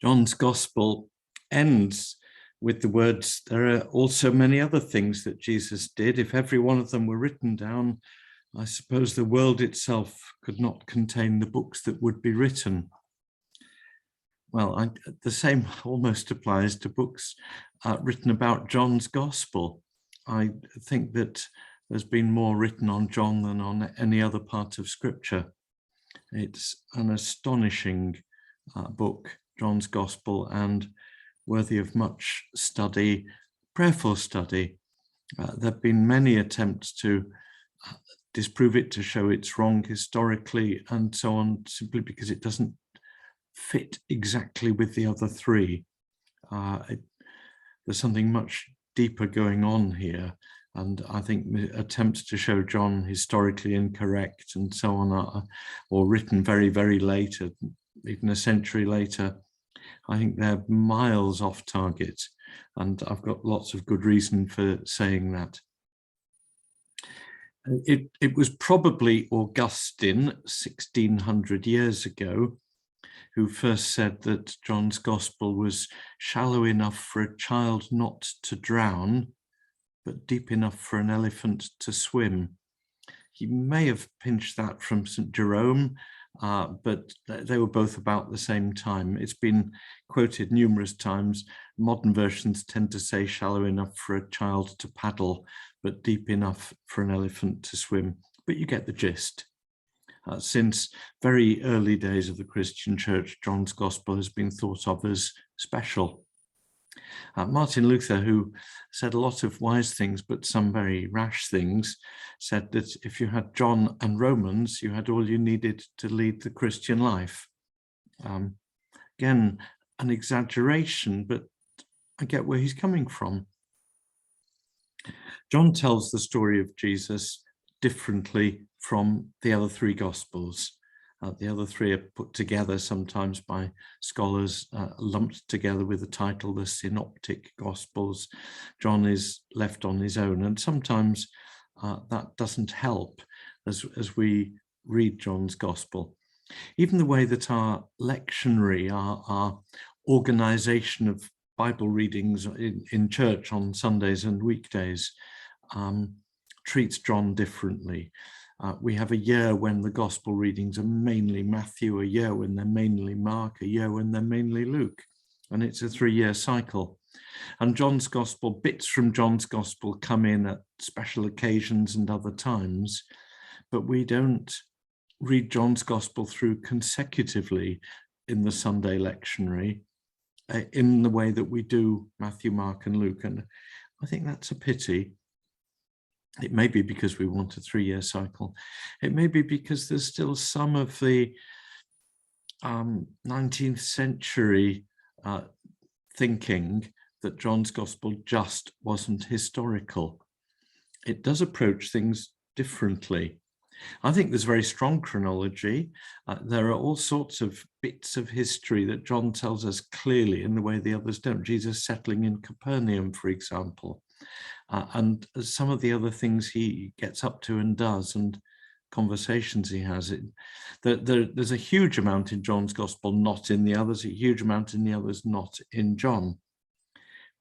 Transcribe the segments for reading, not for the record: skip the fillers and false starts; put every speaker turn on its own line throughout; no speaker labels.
John's Gospel ends with the words, "There are also many other things that Jesus did. If every one of them were written down, I suppose the world itself could not contain the books that would be written." Well, the same almost applies to books written about John's Gospel. I think that there's been more written on John than on any other part of Scripture. It's an astonishing book, John's Gospel, and worthy of much study, prayerful study. There have been many attempts to disprove it, to show it's wrong historically and so on, simply because it doesn't fit exactly with the other three. There's something much deeper going on here, and I think attempts to show John historically incorrect and so on or written very, very late, even a century later, I think they're miles off target, and I've got lots of good reason for saying that. It was probably Augustine, 1600 years ago, who first said that John's Gospel was shallow enough for a child not to drown, but deep enough for an elephant to swim. He may have pinched that from St. Jerome, but they were both about the same time. It's been quoted numerous times. Modern versions tend to say shallow enough for a child to paddle, but deep enough for an elephant to swim. But you get the gist. Since very early days of the Christian Church, John's Gospel has been thought of as special. Martin Luther, who said a lot of wise things, but some very rash things, said that if you had John and Romans, you had all you needed to lead the Christian life. Again, an exaggeration, but I get where he's coming from. John tells the story of Jesus differently from the other three Gospels. The other three are put together sometimes by scholars, lumped together with the title, the Synoptic Gospels. John is left on his own, and sometimes that doesn't help as we read John's Gospel. Even the way that our lectionary, our organization of Bible readings in church on Sundays and weekdays treats John differently. We have a year when the gospel readings are mainly Matthew, a year when they're mainly Mark, a year when they're mainly Luke, and it's a 3-year cycle. And John's Gospel, bits from John's Gospel come in at special occasions and other times, but we don't read John's Gospel through consecutively in the Sunday lectionary in the way that we do Matthew, Mark, and Luke, and I think that's a pity. It may be because we want a 3-year cycle. It may be because there's still some of the 19th century thinking that John's Gospel just wasn't historical. It does approach things differently. I think there's very strong chronology. There are all sorts of bits of history that John tells us clearly in the way the others don't. Jesus settling in Capernaum, for example. And some of the other things he gets up to and does, and conversations he has. There's a huge amount in John's Gospel, not in the others, a huge amount in the others, not in John.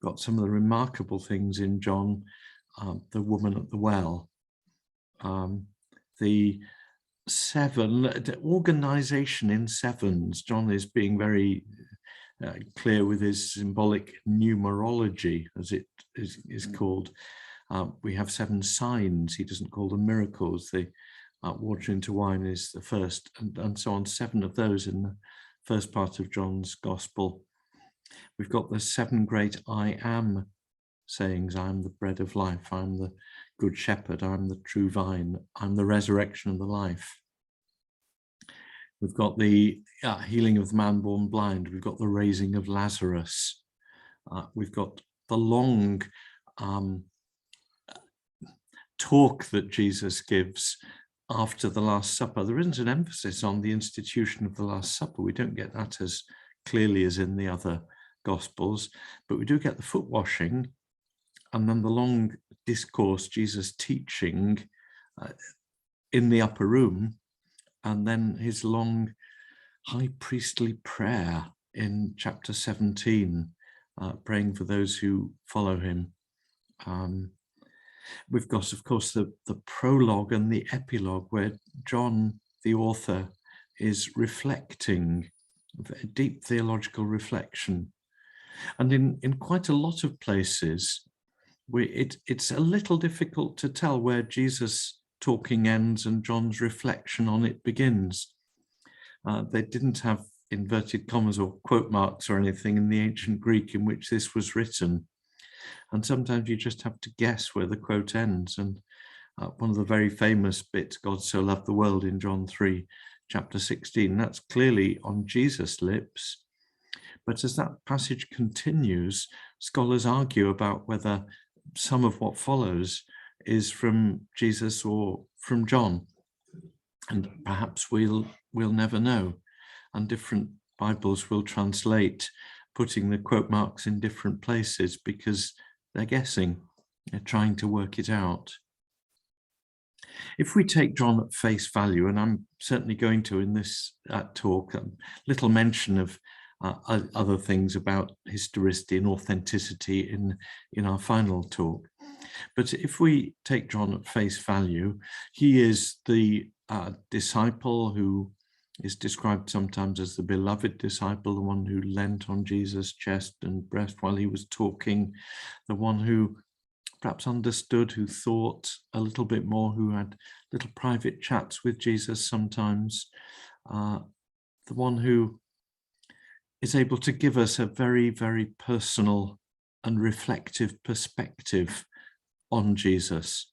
Got some of the remarkable things in John, the woman at the well, the organization in sevens. John is being very clear with his symbolic numerology, as it is called. We have 7 signs. He doesn't call them miracles. The water into wine is the first, and so on. 7 of those in the first part of John's Gospel. We've got the 7 great I am sayings. I am the bread of life. I'm the good shepherd. I'm the true vine. I'm the resurrection and the life. We've got the healing of the man born blind. We've got the raising of Lazarus. We've got the long talk that Jesus gives after the Last Supper. There isn't an emphasis on the institution of the Last Supper. We don't get that as clearly as in the other Gospels, but we do get the foot washing, and then the long discourse, Jesus teaching in the upper room, and then his long high priestly prayer in chapter 17, praying for those who follow him. We've got, of course, the prologue and the epilogue, where John, the author, is reflecting, a deep theological reflection. And in quite a lot of places, it's a little difficult to tell where Jesus' talking ends and John's reflection on it begins. They didn't have inverted commas or quote marks or anything in the ancient Greek in which this was written. And sometimes you just have to guess where the quote ends. And one of the very famous bits, God so loved the world, in John 3, chapter 16, that's clearly on Jesus' lips. But as that passage continues, scholars argue about whether some of what follows is from Jesus or from John. And perhaps we'll never know. And different Bibles will translate, putting the quote marks in different places because they're guessing, they're trying to work it out. If we take John at face value, and I'm certainly going to in this talk, little mention of other things about historicity and authenticity in our final talk. But if we take John at face value, he is the disciple who is described sometimes as the beloved disciple, the one who leant on Jesus' chest and breast while he was talking, the one who perhaps understood, who thought a little bit more, who had little private chats with Jesus sometimes, the one who is able to give us a very, very personal and reflective perspective on Jesus.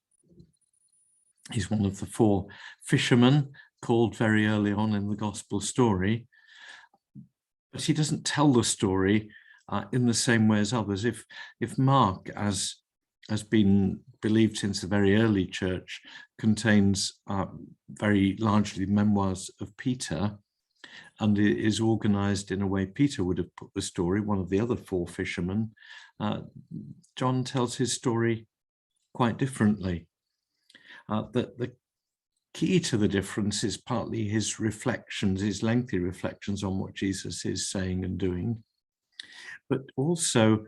He's one of the 4 fishermen called very early on in the gospel story, but he doesn't tell the story in the same way as others. If Mark, as has been believed since the very early church, contains very largely memoirs of Peter, and it is organized in a way Peter would have put the story, one of the other 4 fishermen, John tells his story quite differently. The key to the difference is partly his reflections, his lengthy reflections on what Jesus is saying and doing, but also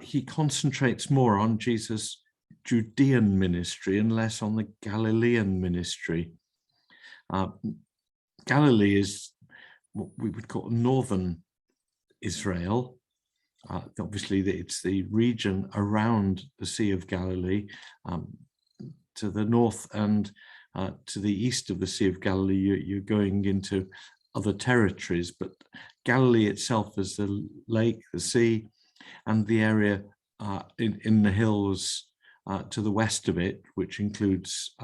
he concentrates more on Jesus' Judean ministry and less on the Galilean ministry. Galilee is what we would call northern Israel. Obviously, it's the region around the Sea of Galilee. To the north and to the east of the Sea of Galilee, you're going into other territories, but Galilee itself is the lake, the sea, and the area in the hills to the west of it, which includes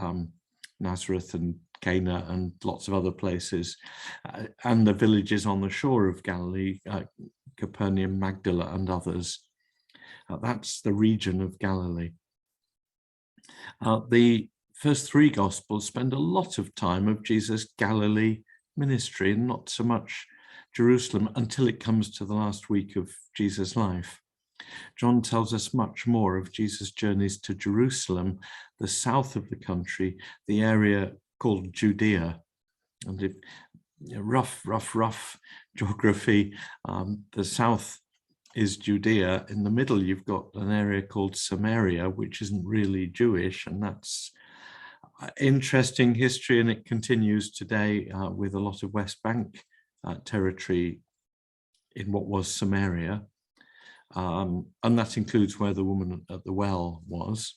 Nazareth and Cana and lots of other places, and the villages on the shore of Galilee, Capernaum, Magdala, and others. That's the region of Galilee. The first 3 Gospels spend a lot of time of Jesus' Galilee ministry, and not so much Jerusalem until it comes to the last week of Jesus' life. John tells us much more of Jesus' journeys to Jerusalem, the south of the country, the area called Judea. And if rough geography, the south is Judea. In the middle, you've got an area called Samaria, which isn't really Jewish, and that's interesting history, and it continues today with a lot of West Bank territory in what was Samaria, and that includes where the woman at the well was.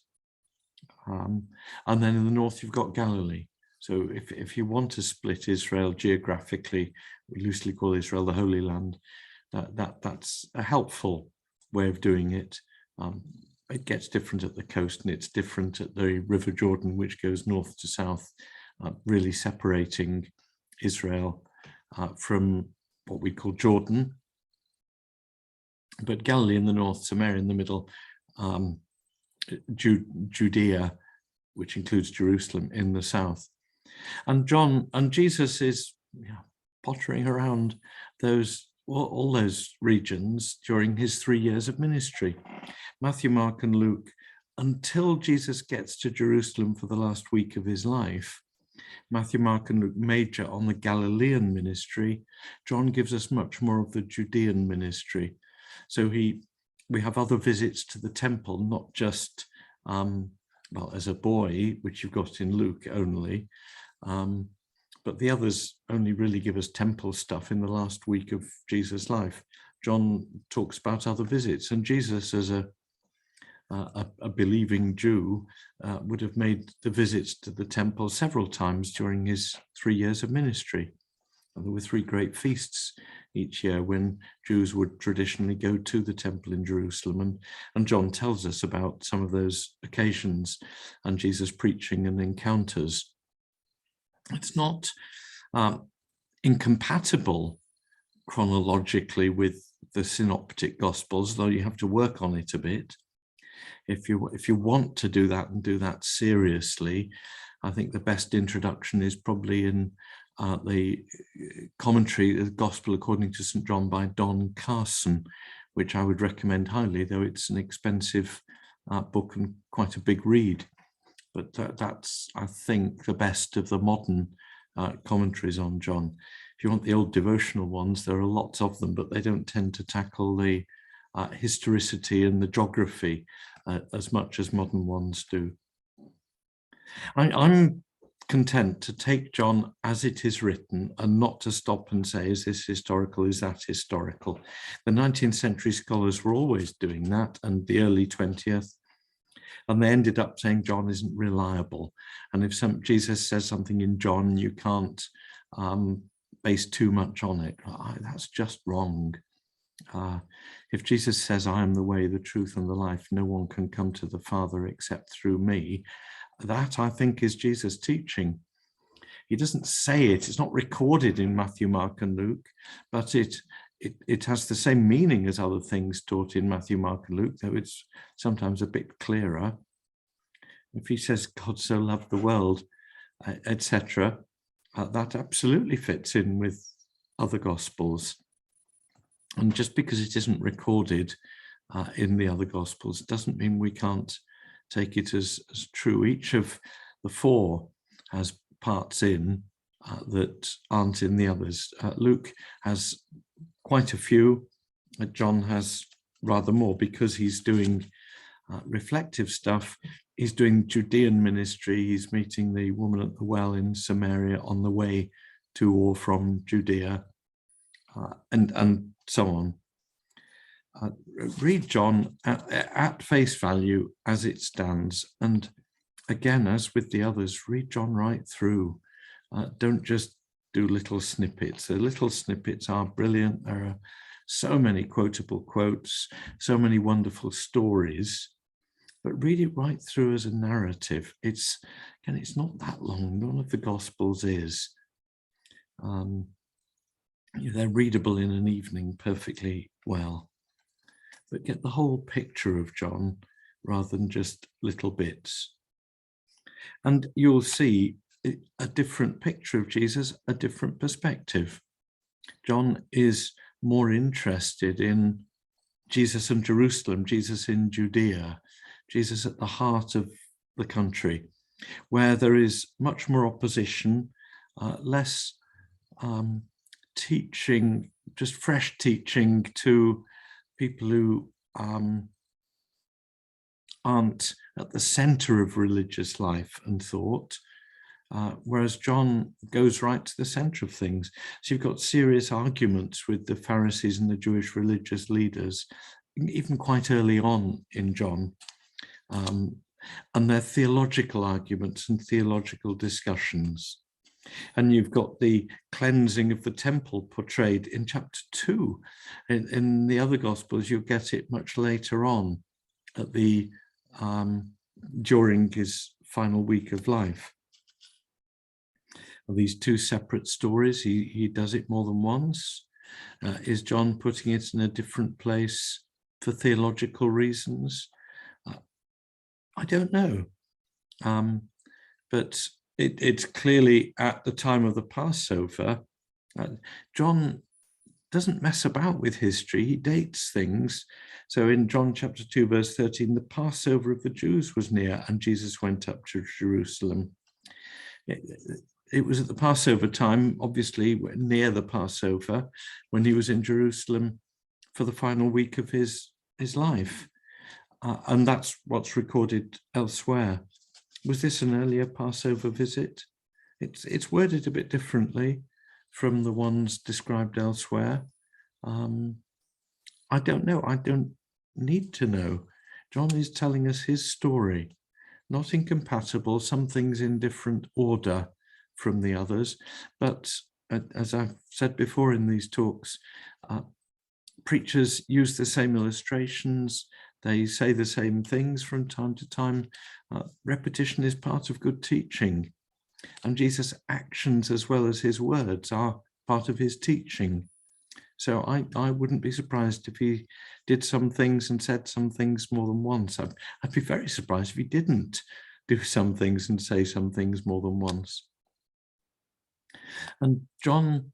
And then in the north, you've got Galilee. So if you want to split Israel geographically, we loosely call Israel the Holy Land, that's a helpful way of doing it. It gets different at the coast, and it's different at the River Jordan, which goes north to south, really separating Israel from what we call Jordan. But Galilee in the north, Samaria in the middle, Judea, which includes Jerusalem, in the south. And Jesus is pottering around all those regions during his 3 years of ministry. Matthew, Mark, and Luke, until Jesus gets to Jerusalem for the last week of his life, Matthew, Mark, and Luke major on the Galilean ministry. John gives us much more of the Judean ministry. So we have other visits to the temple, not just, well, as a boy, which you've got in Luke only, but the others only really give us temple stuff in the last week of Jesus' life. John talks about other visits, and Jesus, as a believing Jew, would have made the visits to the temple several times during his 3 years of ministry. And there were 3 great feasts each year when Jews would traditionally go to the temple in Jerusalem. And John tells us about some of those occasions and Jesus' preaching and encounters. It's not incompatible chronologically with the synoptic gospels, though you have to work on it a bit. If you want to do that and do that seriously, I think the best introduction is probably in the commentary, The Gospel According to St. John by Don Carson, which I would recommend highly, though it's an expensive book and quite a big read. But that's, I think, the best of the modern commentaries on John. If you want the old devotional ones, there are lots of them, but they don't tend to tackle the historicity and the geography as much as modern ones do. I'm content to take John as it is written and not to stop and say, is this historical, is that historical? The 19th century scholars were always doing that, and the early 20th. And they ended up saying John isn't reliable. And if Jesus says something in John, you can't base too much on it. That's just wrong. If Jesus says, I am the way, the truth, and the life, no one can come to the Father except through me, that, I think, is Jesus' teaching. He doesn't say it. It's not recorded in Matthew, Mark, and Luke, but it has the same meaning as other things taught in Matthew, Mark, and Luke, though it's sometimes a bit clearer. If he says God so loved the world, etc., that absolutely fits in with other Gospels. And just because it isn't recorded in the other Gospels doesn't mean we can't take it as true. Each of the 4 has parts in that aren't in the others. Luke has quite a few. John has rather more because he's doing reflective stuff. He's doing Judean ministry. He's meeting the woman at the well in Samaria on the way to or from Judea, and so on. Read John at face value as it stands, and again, as with the others, read John right through. Don't just do little snippets. The little snippets are brilliant. There are so many quotable quotes, so many wonderful stories, but read it right through as a narrative. It's not that long. None of the Gospels is. They're readable in an evening perfectly well, but get the whole picture of John rather than just little bits. And you'll see a different picture of Jesus, a different perspective. John is more interested in Jesus in Jerusalem, Jesus in Judea, Jesus at the heart of the country, where there is much more opposition, less teaching, just fresh teaching to people who aren't at the center of religious life and thought, whereas John goes right to the center of things. So you've got serious arguments with the Pharisees and the Jewish religious leaders, even quite early on in John, and their theological arguments and theological discussions. And you've got the cleansing of the temple portrayed in chapter 2. In the other Gospels, you'll get it much later on at the during his final week of life. Are these 2 separate stories? He does it more than once. Is John putting it in a different place for theological reasons? I don't know. But it's clearly at the time of the Passover. John doesn't mess about with history. He dates things. So in John chapter 2, verse 13, the Passover of the Jews was near and Jesus went up to Jerusalem. it was at the Passover time, obviously near the Passover, when he was in Jerusalem for the final week of his life. And that's what's recorded elsewhere. Was this an earlier Passover visit? It's worded a bit differently from the ones described elsewhere. I don't know. I don't need to know. John is telling us his story, not incompatible, some things in different order from the others. But as I've said before in these talks, preachers use the same illustrations. They say the same things from time to time. Repetition is part of good teaching. And Jesus' actions as well as his words are part of his teaching. So I wouldn't be surprised if he did some things and said some things more than once. I'd be very surprised if he didn't do some things and say some things more than once. And John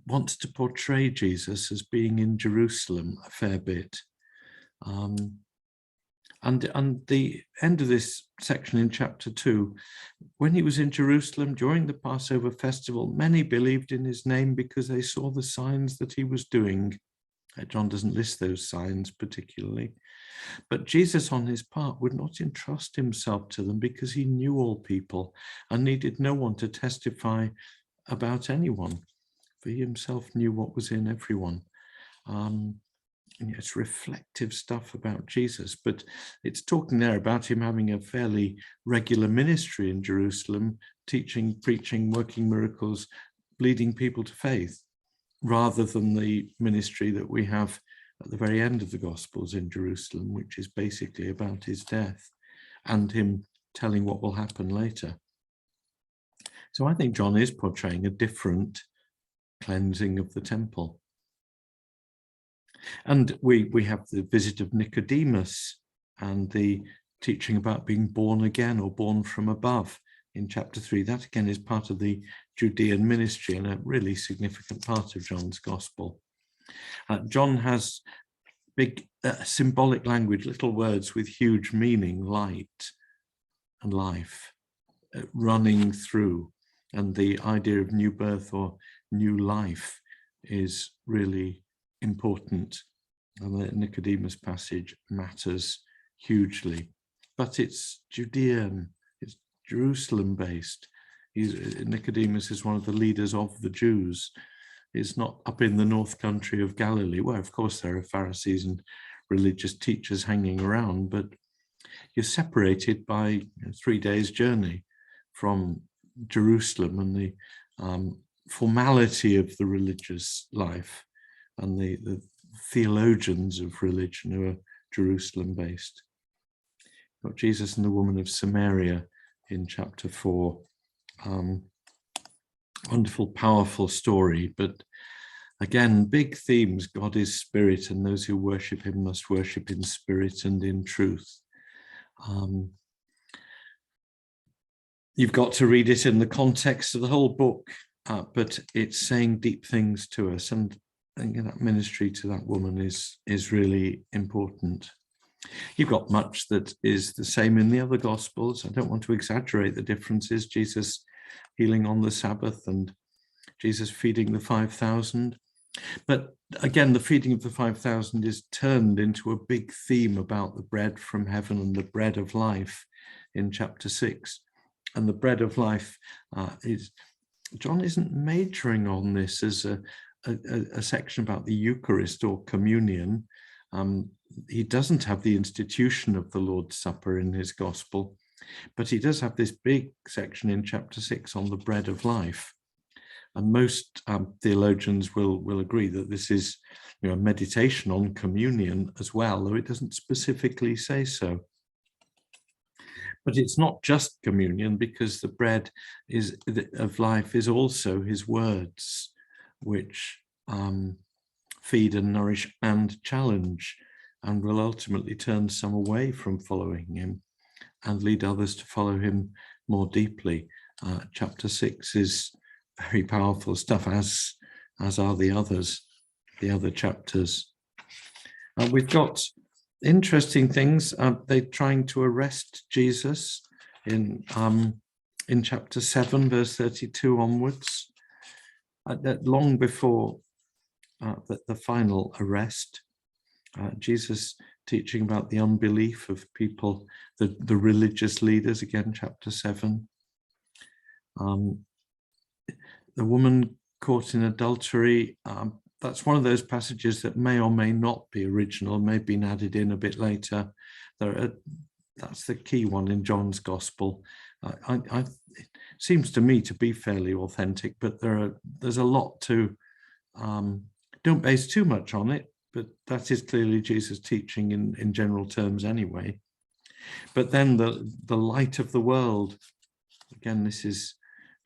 wants to portray Jesus as being in Jerusalem a fair bit. And the end of this section in chapter 2, when he was in Jerusalem during the Passover festival, many believed in his name because they saw the signs that he was doing. John doesn't list those signs particularly. But Jesus, on his part, would not entrust himself to them because he knew all people and needed no one to testify about anyone, for he himself knew what was in everyone. And it's reflective stuff about Jesus, but it's talking there about him having a fairly regular ministry in Jerusalem, teaching, preaching, working miracles, leading people to faith, rather than the ministry that we have at the very end of the Gospels in Jerusalem, which is basically about his death and him telling what will happen later. So I think John is portraying a different cleansing of the temple. And we have the visit of Nicodemus and the teaching about being born again or born from above in chapter 3. That again is part of the Judean ministry and a really significant part of John's gospel. John has big symbolic language, little words with huge meaning, light and life, running through. And the idea of new birth or new life is really important, and the Nicodemus passage matters hugely. But it's Judean, it's Jerusalem based. Nicodemus is one of the leaders of the Jews. It's not up in the north country of Galilee, where of course there are Pharisees and religious teachers hanging around, but you're separated by 3 days' journey from Jerusalem and the formality of the religious life and the theologians of religion who are Jerusalem-based. Got Jesus and the woman of Samaria in chapter 4. Wonderful, powerful story, but again, big themes. God is spirit, and those who worship him must worship in spirit and in truth. You've got to read it in the context of the whole book, but it's saying deep things to us, and I think that ministry to that woman is really important. You've got much that is the same in the other Gospels. I don't want to exaggerate the differences. Jesus healing on the Sabbath and Jesus feeding the 5,000. But again, the feeding of the 5,000 is turned into a big theme about the bread from heaven and the bread of life in chapter 6. And the bread of life John isn't majoring on this as a section about the Eucharist or communion. He doesn't have the institution of the Lord's Supper in his gospel, but he does have this big section in chapter 6 on the bread of life. And most theologians will agree that this is a meditation on communion as well, though it doesn't specifically say so. But it's not just communion, because the bread of life is also his words, which feed and nourish and challenge, and will ultimately turn some away from following him and lead others to follow him more deeply. Chapter 6 is very powerful stuff, as are the other chapters. We've got interesting things. They're trying to arrest Jesus in in chapter 7, verse 32 onwards, long before the final arrest, Jesus teaching about the unbelief of people, the religious leaders, again, chapter 7. The woman caught in adultery, that's one of those passages that may or may not be original, may have been added in a bit later. That's the key one in John's Gospel. It seems to me to be fairly authentic, but there's a lot to, don't base too much on it, but that is clearly Jesus' teaching in general terms anyway. But then the light of the world, again, this is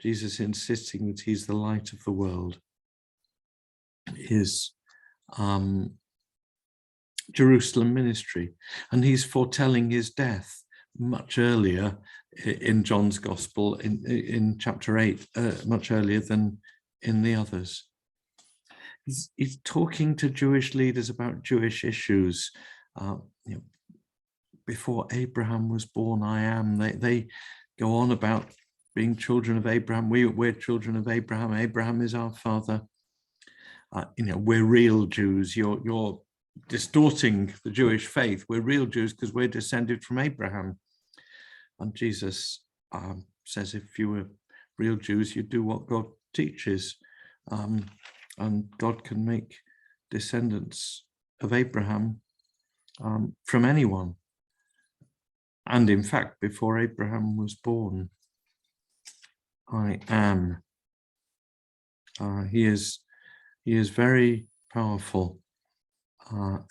Jesus insisting that he's the light of the world, is Jerusalem ministry. And he's foretelling his death much earlier in John's Gospel, in chapter 8, much earlier than in the others. He's talking to Jewish leaders about Jewish issues. Before Abraham was born, I am. They go on about being children of Abraham. We're children of Abraham. Abraham is our father. We're real Jews. You're distorting the Jewish faith. We're real Jews because we're descended from Abraham. And Jesus says, if you were real Jews, you'd do what God teaches. And God can make descendants of Abraham from anyone. And in fact, before Abraham was born, I am. He is very powerful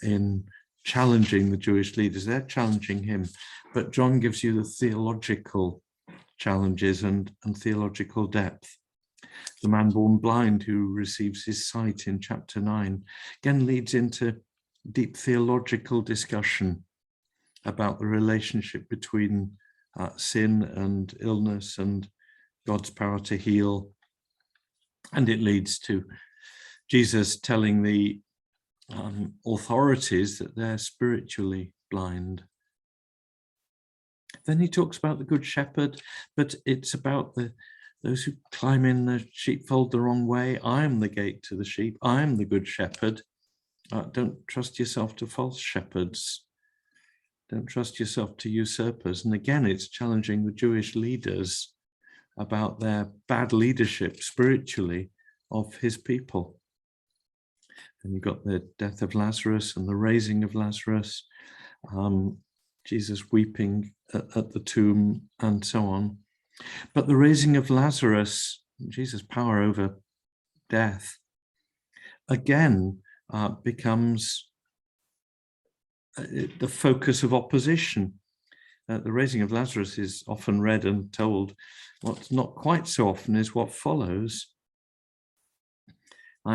in challenging the Jewish leaders. They're challenging him, but John gives you the theological challenges and theological depth. The man born blind who receives his sight in chapter 9 again leads into deep theological discussion about the relationship between sin and illness and God's power to heal. And it leads to Jesus telling the authorities that they're spiritually blind. Then he talks about the good shepherd, but it's about those who climb in the sheepfold the wrong way. I am the gate to the sheep. I am the good shepherd. Don't trust yourself to false shepherds. Don't trust yourself to usurpers. And again, it's challenging the Jewish leaders about their bad leadership spiritually of his people. And you've got the death of Lazarus and the raising of Lazarus, Jesus weeping at the tomb and so on. But the raising of Lazarus, Jesus' power over death, again becomes the focus of opposition. The raising of Lazarus is often read and told. What's not quite so often is what follows.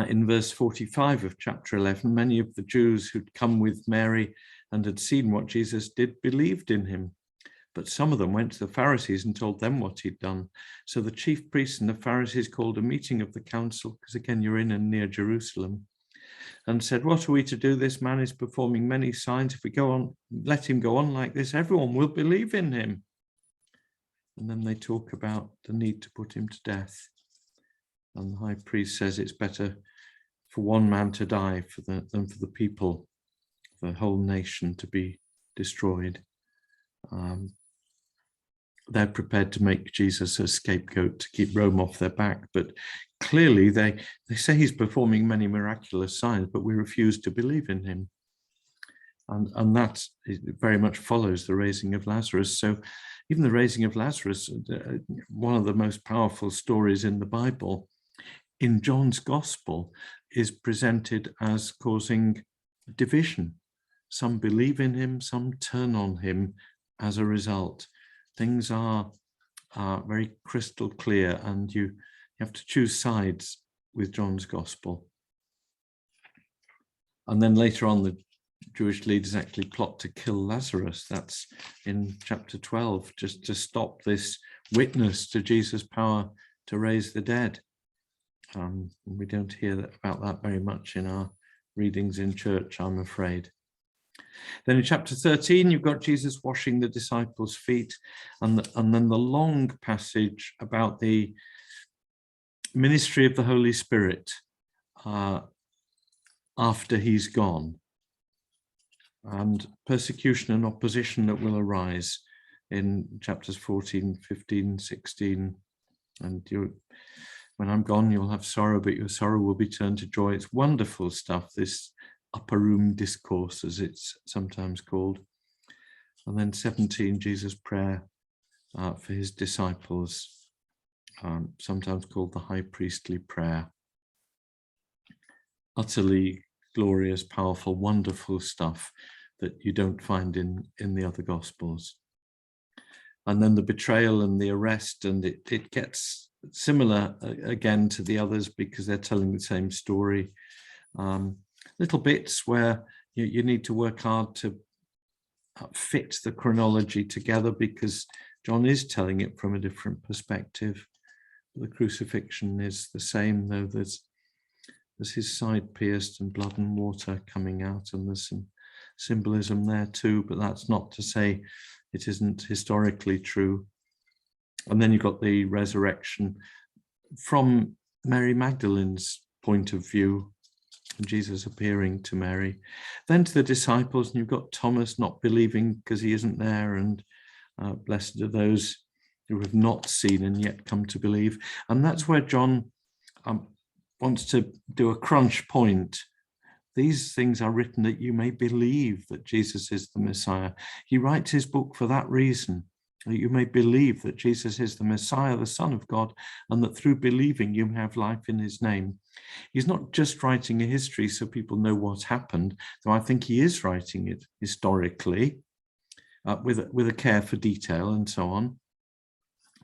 In verse 45 of chapter 11, many of the Jews who'd come with Mary and had seen what Jesus did believed in him. But some of them went to the Pharisees and told them what he'd done. So the chief priests and the Pharisees called a meeting of the council, because again, you're in and near Jerusalem, and said, what are we to do? This man is performing many signs. If we go on, let him go on like this, everyone will believe in him. And then they talk about the need to put him to death. And the high priest says it's better for one man to die than for the people, the whole nation to be destroyed. They're prepared to make Jesus a scapegoat to keep Rome off their back, but clearly they say he's performing many miraculous signs, but we refuse to believe in him. And that very much follows the raising of Lazarus. So even the raising of Lazarus, one of the most powerful stories in the Bible, in John's Gospel, is presented as causing division. Some believe in him, some turn on him as a result. Things are very crystal clear, and you have to choose sides with John's Gospel. And then later on, the Jewish leaders actually plot to kill Lazarus. That's in chapter 12, just to stop this witness to Jesus' power to raise the dead. We don't hear about that very much in our readings in church, I'm afraid. Then in chapter 13, you've got Jesus washing the disciples' feet, and then the long passage about the ministry of the Holy Spirit after he's gone, and persecution and opposition that will arise in chapters 14, 15, 16. And when I'm gone, you'll have sorrow, but your sorrow will be turned to joy. It's wonderful stuff, this upper room discourse, as it's sometimes called. And then 17, Jesus' prayer for his disciples, sometimes called the high priestly prayer. Utterly glorious, powerful, wonderful stuff that you don't find in the other Gospels. And then the betrayal and the arrest, and it gets similar again to the others because they're telling the same story. Little bits where you need to work hard to fit the chronology together because John is telling it from a different perspective. The crucifixion is the same, though there's his side pierced and blood and water coming out, and there's some symbolism there too, but that's not to say it isn't historically true. And then you've got the resurrection from Mary Magdalene's point of view, Jesus appearing to Mary, then to the disciples, and you've got Thomas not believing because he isn't there, and blessed are those who have not seen and yet come to believe. And that's where John wants to do a crunch point. These things are written that you may believe that Jesus is the Messiah. He writes his book for that reason, that you may believe that Jesus is the Messiah, the Son of God, and that through believing you have life in his name. He's not just writing a history so people know what's happened, though I think he is writing it historically with a care for detail and so on.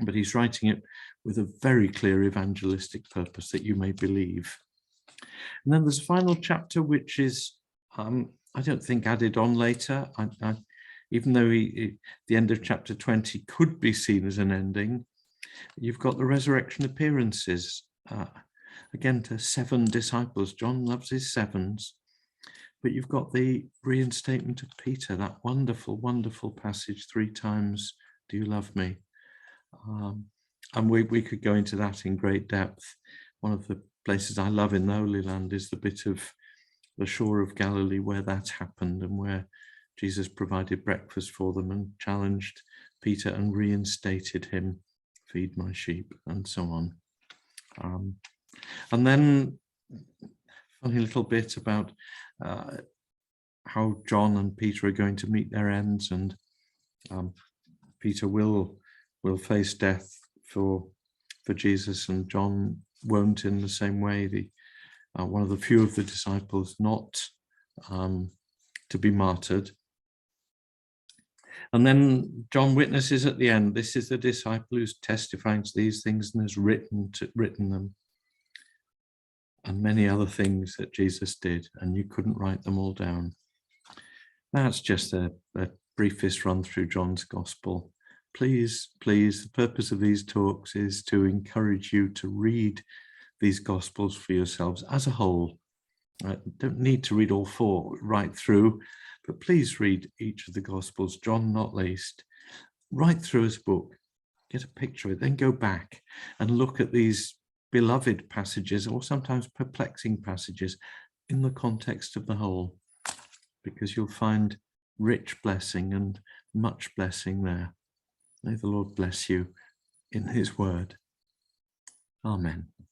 But he's writing it with a very clear evangelistic purpose, that you may believe. And then there's a final chapter, which is, I don't think, added on later. Even though the end of chapter 20 could be seen as an ending, you've got the resurrection appearances, again to 7 disciples. John loves his 7s. But you've got the reinstatement of Peter, that wonderful, wonderful passage, 3 times, do you love me? And we could go into that in great depth. One of the places I love in the Holy Land is the bit of the shore of Galilee where that happened, and where Jesus provided breakfast for them and challenged Peter and reinstated him, feed my sheep, and so on. And then a funny little bit about how John and Peter are going to meet their ends, and Peter will face death for Jesus, and John won't in the same way. One of the few of the disciples not to be martyred. And then John witnesses at the end, this is the disciple who's testifying to these things and has written them, and many other things that Jesus did, and you couldn't write them all down. That's just a briefest run through John's Gospel. Please, the purpose of these talks is to encourage you to read these Gospels for yourselves as a whole. Don't need to read all 4 right through, but please read each of the Gospels, John not least, right through his book, get a picture of it, then go back and look at these beloved passages, or sometimes perplexing passages, in the context of the whole, because you'll find rich blessing and much blessing there. May the Lord bless you in his word. Amen.